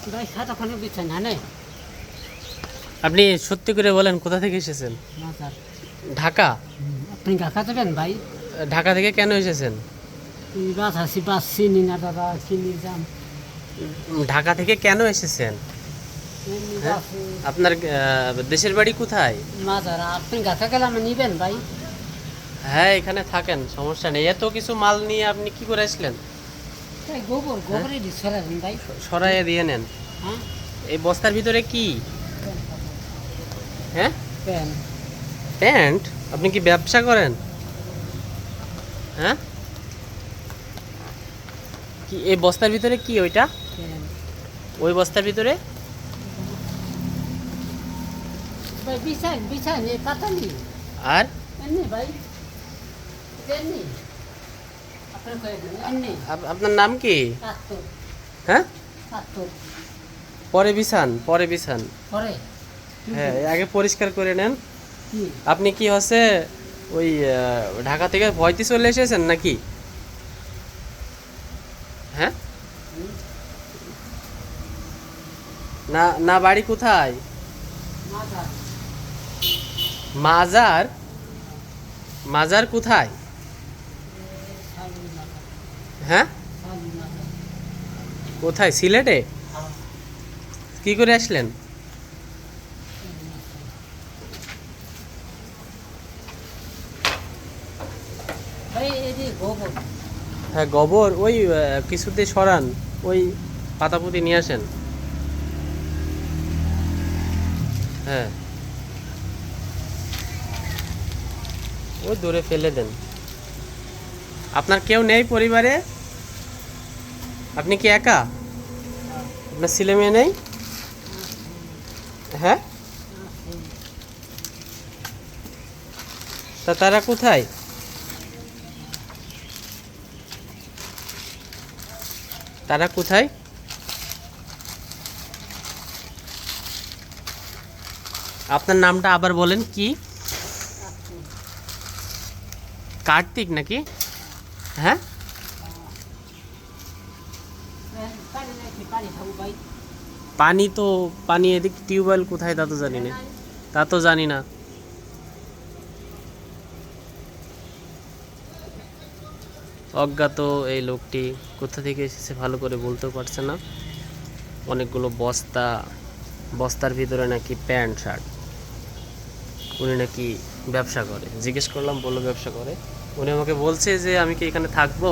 ভাই খাতা খানে বিছান হানে আপনি সত্যি করে বলেন কোথা থেকে এসেছেন? মাজার। ঢাকা। আপনি ঢাকা যাবেন ভাই? ঢাকা থেকে কেন এসেছেন? বাস আছি, বাস চিনি না দাদা, চিনি যাম। ঢাকা থেকে কেন এসেছেন? এমনি হ্যাঁ? বাসে আপনার দেশের বাড়ি কোথায়? মাজার। আপনি ঢাকা গেলাম নিবেন ভাই? হ্যাঁ, এখানে থাকেন, সমস্যা নেই। এত কিছু মাল নিয়ে আপনি কি করে আসলেন? এই গোবরে দি সরাবেন ভাই। সরাইয়ে দিয়ে নেন। হ্যাঁ এই বস্তার ভিতরে কি? হ্যাঁ, পেন প্যান্ট। আপনি কি ব্যবসা করেন? হ্যাঁ, কি এই বস্তার ভিতরে কি ওইটা? পেন ওই বস্তার ভিতরে ভাই বিছান বিছান এ কাতালি আর এমনি ভাই এমনি আপনার কয়ে দেন এমনি আপনার নাম কি? কাত্তর হ্যাঁ, কাত্তর পরে বিছান, পরে বিছান। পরে হ্যাঁ, আগে পরিষ্কার করে নেন। কি আপনি কি হচ্ছে ওই ঢাকা থেকে ভয়তে চলে এসেছেন নাকি? হ্যাঁ, না না, বাড়ি কোথায়? মাজার মাজার। মাজার কোথায়? সালু মাজার হ্যাঁ, সালু মাজার। কোথায়? সিলেটে? কি করে আসলেন? ভাই এই যে গোবর হ্যাঁ, গোবর ওই কিছুতে সরান, ওই পাতাপুতি নিয়ে আসেন। হ্যাঁ, ওই দূরে ফেলে দেন। আপনার কেউ নেই পরিবারে? আপনি কি একা? আপনার ছেলে মেয়ে নেই? হ্যাঁ, তা তারা কোথায়? তারা কোথায়? আপনার নামটা আবার বলেন কি? কার্তিক নাকি? হ্যাঁ, পানি নাকি পানি খাবো ভাই? পানি তো, পানি এদিক টিউবওয়েল কোথায় তা তো জানি না। তা তো জানি না। অজ্ঞাত এই লোকটি কোথা থেকে এসেছে ভালো করে বলতেও পারছে না। অনেকগুলো বস্তা, বস্তার ভিতরে নাকি প্যান্ট শার্ট। উনি নাকি ব্যবসা করে, জিজ্ঞেস করলাম, বললো ব্যবসা করে। উনি আমাকে বলছে যে আমি কি এখানে থাকবো?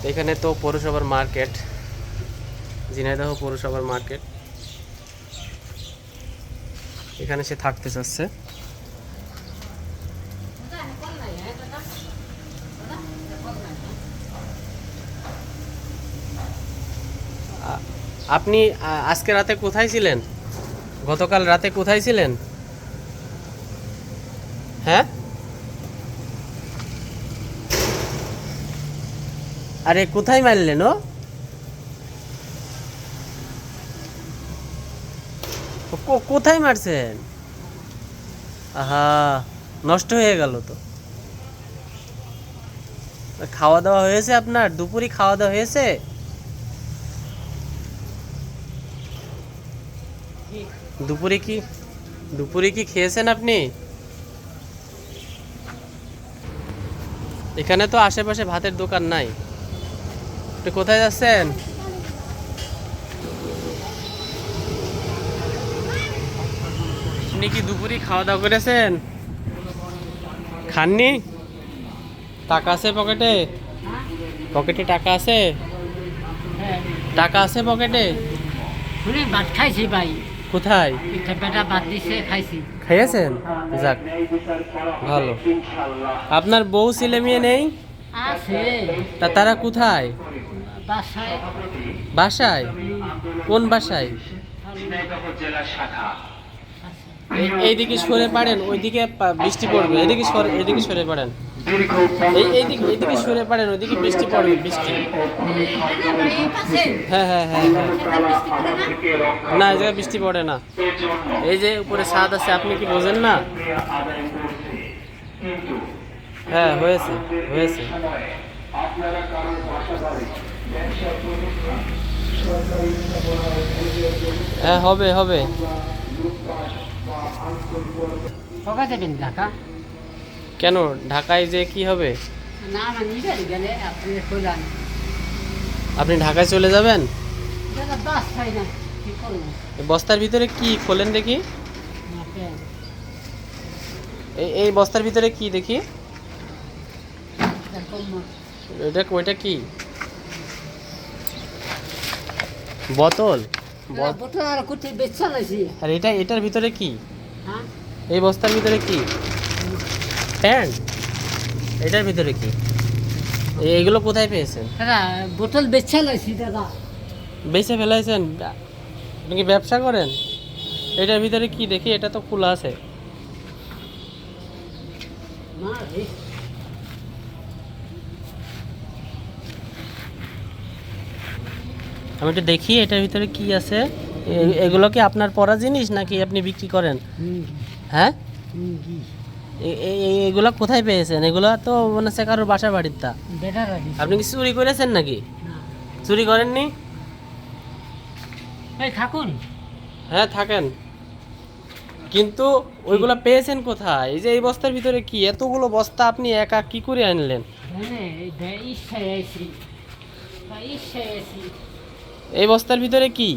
এখানে তো পৌরসভার মার্কেট, ঝিনাইদহ পৌরসভার মার্কেট, এখানে সে থাকতে চাচ্ছে। আপনি আজকে রাতে কোথায় ছিলেন? গতকাল রাতে কোথায় ছিলেন? হ্যাঁ, আরে কোথায় মারলেন? কোথায় মারছেন? আহা, নষ্ট হয়ে গেল তো। খাওয়া দাওয়া হয়েছে আপনার? দুপুরে খাওয়া দাওয়া হয়েছে? দুপুরে কি, দুপুরে কি খেয়েছেন আপনি? এখানে তো আশেপাশে ভাতের দোকান নাই। আপনি কোথায় যাচ্ছেন? আপনি কি দুপুরে খাওয়া দাওয়া করেছেন? খাননি? টাকা আছে পকেটে? পকেটে টাকা আছে? হ্যাঁ টাকা আছে পকেটে? শুনে ভাত খাইছি ভাই। কোথায়? পিঠা পেটা ভাত দিছে খাইছি। খেয়েছেন? যাক, ভালো। আপনার বউ ছেলে মেয়ে নেই? আছে তা তারা কোথায়? বাসায়। বাসায়? কোন বাসায়? এইদিকে সরে পারেন, ওইদিকে বৃষ্টি পড়বে। এদিকে সরে, এদিকে সরে পারেন। এইদিকে, এইদিকে সরে পারেন, ওইদিকে বৃষ্টি পড়বে, বৃষ্টি। হ্যাঁ হ্যাঁ হ্যাঁ হ্যাঁ, না এই জায়গায় বৃষ্টি পড়ে না। এই যে উপরে ছাদ আছে, আপনি কি বোঝেন না? হ্যাঁ, হয়েছে হয়েছে। হ্যাঁ হবে হবে। কবে দেবেন ঢাকা? কেন ঢাকায় যে কি হবে? না আমার নিজের গেলে আপনি খোলান। আপনি ঢাকায় চলে যাবেন? দাদা বাস হয় না, কি করবো? এই বস্তার ভিতরে কি খোলেন দেখি। না, পেন। এই বস্তার ভিতরে কি দেখি। এরকম ওইটা কি বোতল? বোতল আর কুটি বেচা লাইছি। আর এটার ভিতরে কি? হ্যাঁ, এই বস্তার ভিতরে কি? প্যান্ট? এটার ভিতরে কি? এইগুলো কোথায় পেয়েছেন? দাদা বোতল বেচা লাইছি দাদা। বেচে ফেলাইছেন? আপনি কি ব্যবসা করেন? এটার ভিতরে কি দেখি? এটা তো খোলা আছে। না রে, আমি একটু দেখি এটার ভিতরে কি আছে। এগুলো কি আপনার পরা জিনিস নাকি আপনি বিক্রি করেন? হ্যাঁ, এগুলা কোথায় পেয়েছেন? এগুলা তো মনে হচ্ছে কারোর বাসা বাড়ির তা। বেটার রাখি আপনি কি চুরি করেছেন নাকি? না। চুরি করেননি? এই থাকুন। হ্যাঁ থাকেন, কিন্তু ওইগুলা পেয়েছেন কোথায়? এই যে এই বস্তার ভিতরে কি এতগুলো বস্তা আপনি একা কি করে আনলেন? ইচ্ছায় আইছি, ইচ্ছায় আইছি, এই বস্তার ভিতরে কি?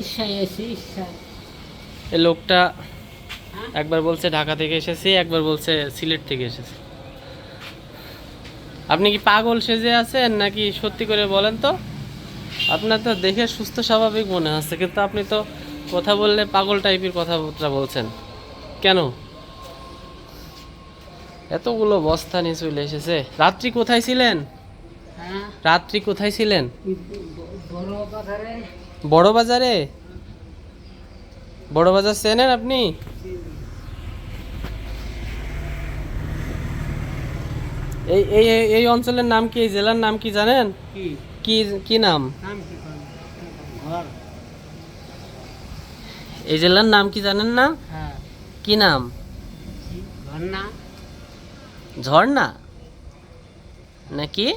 ইচ্ছায় আইছি, ইচ্ছায়। এই লোকটা হ্যাঁ? একবার বলছে ঢাকা থেকে এসেছে, একবার বলছে সিলেট থেকে এসেছে। আপনি কি পাগল সেজে আছেন নাকি সত্যি করে বলেন তো? আপনার তো দেখে সুস্থ স্বাভাবিক মনে হচ্ছে, কিন্তু আপনি তো কথা বললে পাগল টাইপের কথাবার্তা বলছেন কেন? এতগুলো বস্তা নিয়ে চলে এসেছে। রাত্রি কোথায় ছিলেন? হ্যাঁ, রাত্রি কোথায় ছিলেন? বড় বাজারে। বড় বাজারে? বড় বাজার চেনেন আপনি? এই এই এই অঞ্চলের নাম কি? এই জেলার নাম কি জানেন? কি কি কি নাম? নাম কি ঘর? এই জেলার নাম কি জানেন না? হ্যাঁ, কি নাম? ঘর না। ঝর্ণা নাকি?